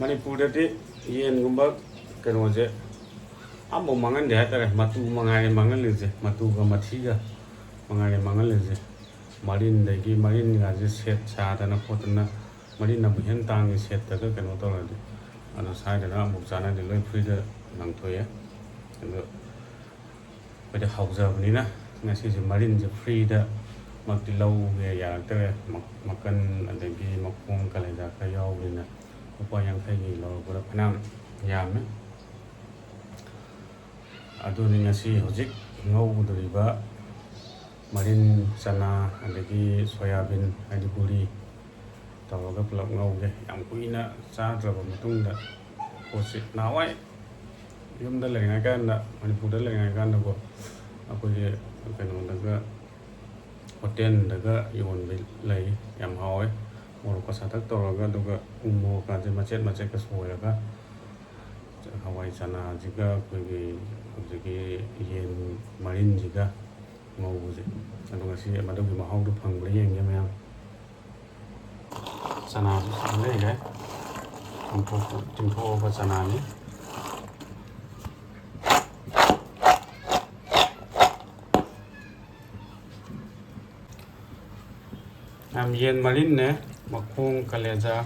ꯃꯅꯤꯄꯨꯔꯗꯗꯤ ꯌꯦꯟꯒꯨꯝꯕ ꯀꯩꯅꯣꯁꯦ ꯑꯃꯐꯥꯎ ꯃꯥꯡꯍꯟꯗꯦ ꯍꯥꯏꯇꯥꯔꯦ ꯃꯇꯨ ꯃꯉꯥꯏꯔꯦ ꯃꯥꯡꯍꯜꯂꯤꯁꯦ ꯃꯇꯨꯒ ꯃꯊꯤꯒ ꯃꯉꯥꯏꯔꯦ ꯃꯥꯡꯍꯜꯂꯤꯁꯦ ꯃꯔꯤꯟꯗꯒꯤ ꯃꯔꯤꯟꯒꯥꯁꯦ ꯁꯦꯠ ꯁꯥꯗꯅ ꯈꯣꯠꯇꯅ ꯃꯔꯤꯟꯅꯕꯨ ꯍꯦꯟꯅ ꯇꯥꯡꯉꯤ ꯁꯦꯠꯇꯒ ꯀꯩꯅꯣ ꯇꯧꯔꯗꯤ ꯑꯗꯣ ꯁ꯭ꯋꯥꯏꯗꯅ ꯑꯃꯨꯛ ꯆꯥꯟꯅꯗꯦ ꯂꯣꯏ ꯐ꯭ꯔꯤꯗ ꯂꯪꯊꯣꯛꯑꯦ ꯑꯗꯣ ꯑꯩꯈꯣꯏꯗꯤ ꯍꯥꯎꯖꯕꯅꯤꯅ ꯉꯁꯤꯁꯦ ꯃꯔꯤꯟꯁꯦ ꯐ꯭ꯔꯤꯗ ꯃꯛꯇꯤ ꯂꯧꯒꯦ ꯌꯥꯔꯛꯇ꯭ꯔꯦ ꯃꯀꯟ ꯑꯗꯒꯤ ꯃꯈꯣꯡ ꯀꯂꯦꯖꯥ ꯈꯔ ꯌꯥꯎꯕꯅꯤꯅ ꯂꯨꯄꯥ 50ꯒꯤ ꯂꯧꯔꯛꯄꯗ ꯐꯅꯌꯥꯝ ꯌꯥꯝꯃꯦ ꯑꯗꯨꯅꯤ ꯉꯁꯤ ꯍꯧꯖꯤꯛ ꯉꯧꯒꯗꯧꯔꯤꯕ marin chana adagi soyabin adi buri tawagga pulap ngauge yam kuina chadraba matungda posi nawai yumda lengai kanda manipurda lengai kanda ko akoge kano daga hotel daga yonbe lai yam hawe morok ka satak toraga duga ummo ka je macet ka soyaga hawai chana jiga koge jigi yen marin jiga ngꯧꯕꯁꯦ ꯑꯗꯣ ꯉꯁꯤ ꯃꯗꯨꯒꯤ ꯃꯍꯥꯎꯗꯨ ꯐꯪꯕ꯭ꯔꯥ ꯌꯦꯡꯒꯦ ꯃꯌꯥꯝ ꯆꯅꯥꯁꯨ ꯂꯩꯔꯦ ꯇꯤꯡꯊꯣꯛꯑꯕ ꯆꯅꯥꯅꯤ ꯌꯦꯟ ꯃꯔꯤꯟꯅꯦ ꯃꯈꯣꯡ ꯀꯂꯦꯖꯥ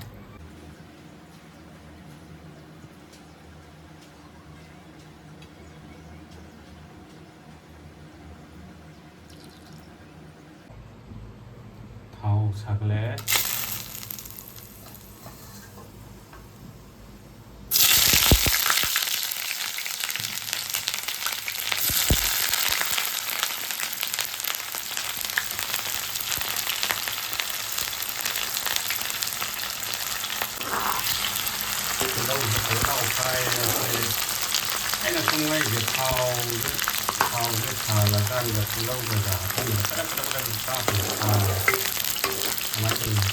थाव सागले ꯑꯩꯅ ꯁꯨꯝꯉꯩꯁꯦ ꯊꯥꯎꯁꯦ ꯁꯥꯍꯜꯂꯀꯥꯟꯗ ꯇꯤꯜꯍꯧ ꯀꯩꯀꯥ ꯍꯥꯞꯆꯤꯟꯕ ꯀꯔꯛ ꯀꯥꯞꯄꯒ ꯁꯥꯍꯜꯂꯦ ꯀꯃꯥꯏꯅ ꯇꯧꯔꯤꯅꯣ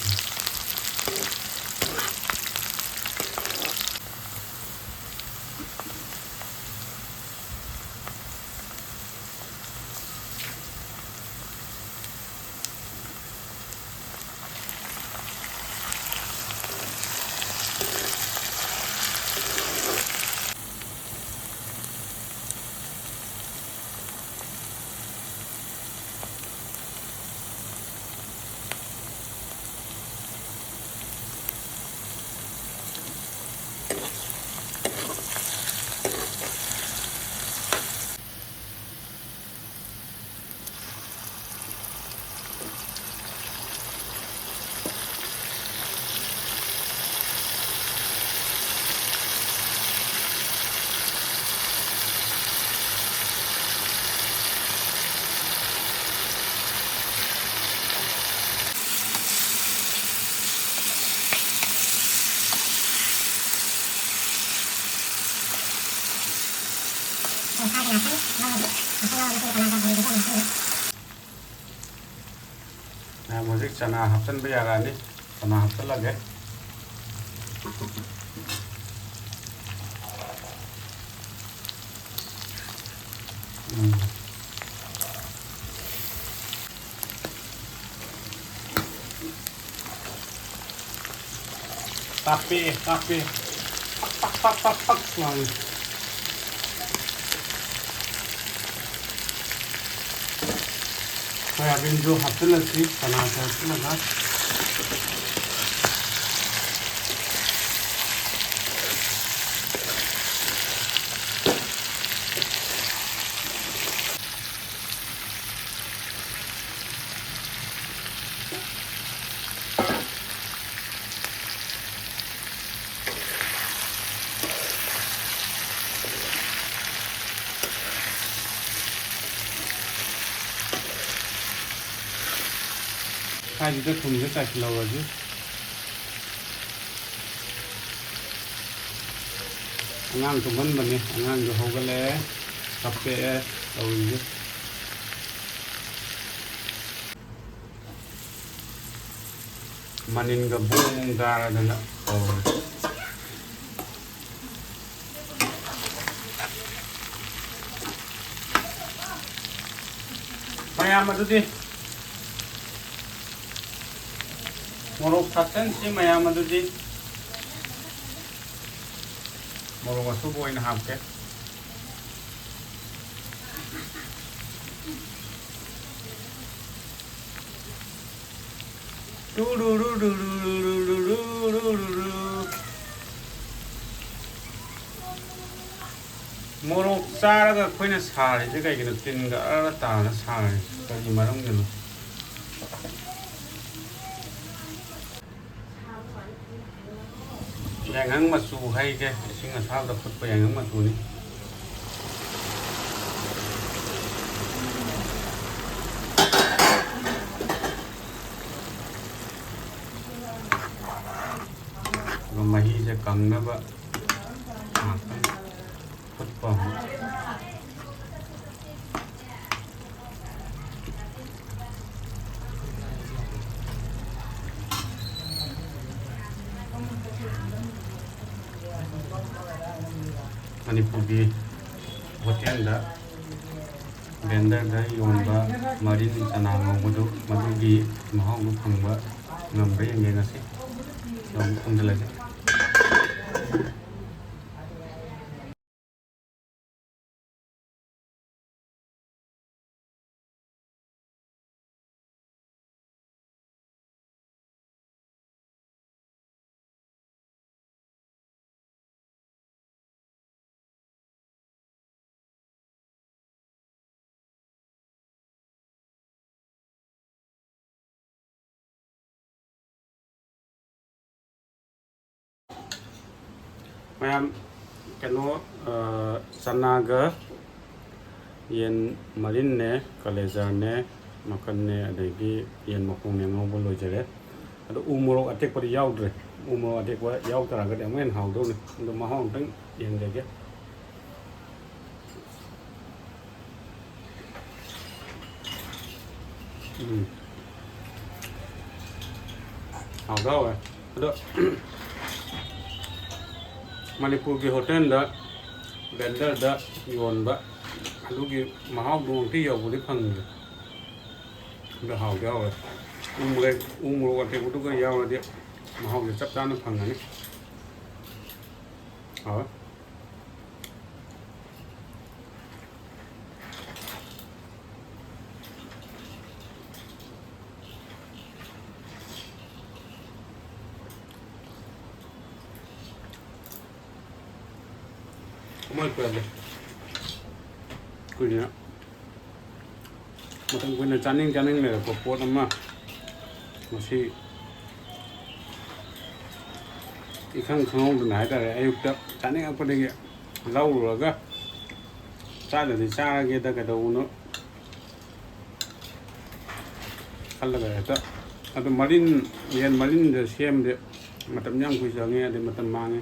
Hꯧꯖꯤꯛ ꯆꯅꯥ ꯍꯥꯞꯆꯟꯕ ꯌꯥꯔꯛꯑꯅꯤ ꯆꯅꯥ ꯍꯥꯞꯆꯜꯂꯒꯦ Tapi pak selalu soyabin जो हफ्ते चना से लगा खायदे थुमसे चाखिलावजी अगांग तुमनबने अगांग जो होगले कप्पे तौरिजे मनिनगा बुंग दारदना तौरि मयाम अदुदि मोरok थाटन से मयाम अदुदि morok asuba oina hapke morok charaga khoina sarise kaigino tinga ara tana sare kari maramgino yangang machu haige ising asabda phutpa yangang machu ni mahi se kangnaba phutpa Manipuri hotel da vendor da yonba marin chana ngobudu madugi mahong phangba ngambe yenge ngasi dom khungdalage mayam keno chana ga yen marin ne kaleja ne makan ne adegi yen makhong ne ngobo lojare ado umorok atek pari yaudre umorok atek wa yaud taraga de men haudo ne ndo mahong tang yen dege haudo ado Manipur hotel da vendor da yonba adugi mahau dong ti yobudi phangde da hau yawe umre wa te gudu ga yawe de mahau de chap chana phangani ha Kumai perde kunya matang kunya chaning le ko pot amma masi ikhang khang du nai tare ayuk ta chaning apa de lau ro ga cha de cha ge da ka do no khalla ga ta adu marin yen marin de sem de matam nyang ku ja nge de matam mange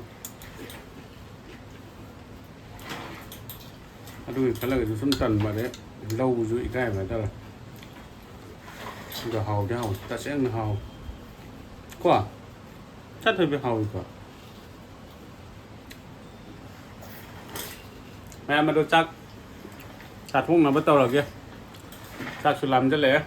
adugi khalaga ju sum tan ma de lau ju ikai ma ta la ga hau de hau ta seng hau kwa chat hơi bị hau kwa mẹ mà đồ chắc chặt không nó bắt đầu rồi kia chặt sự làm cho lẽ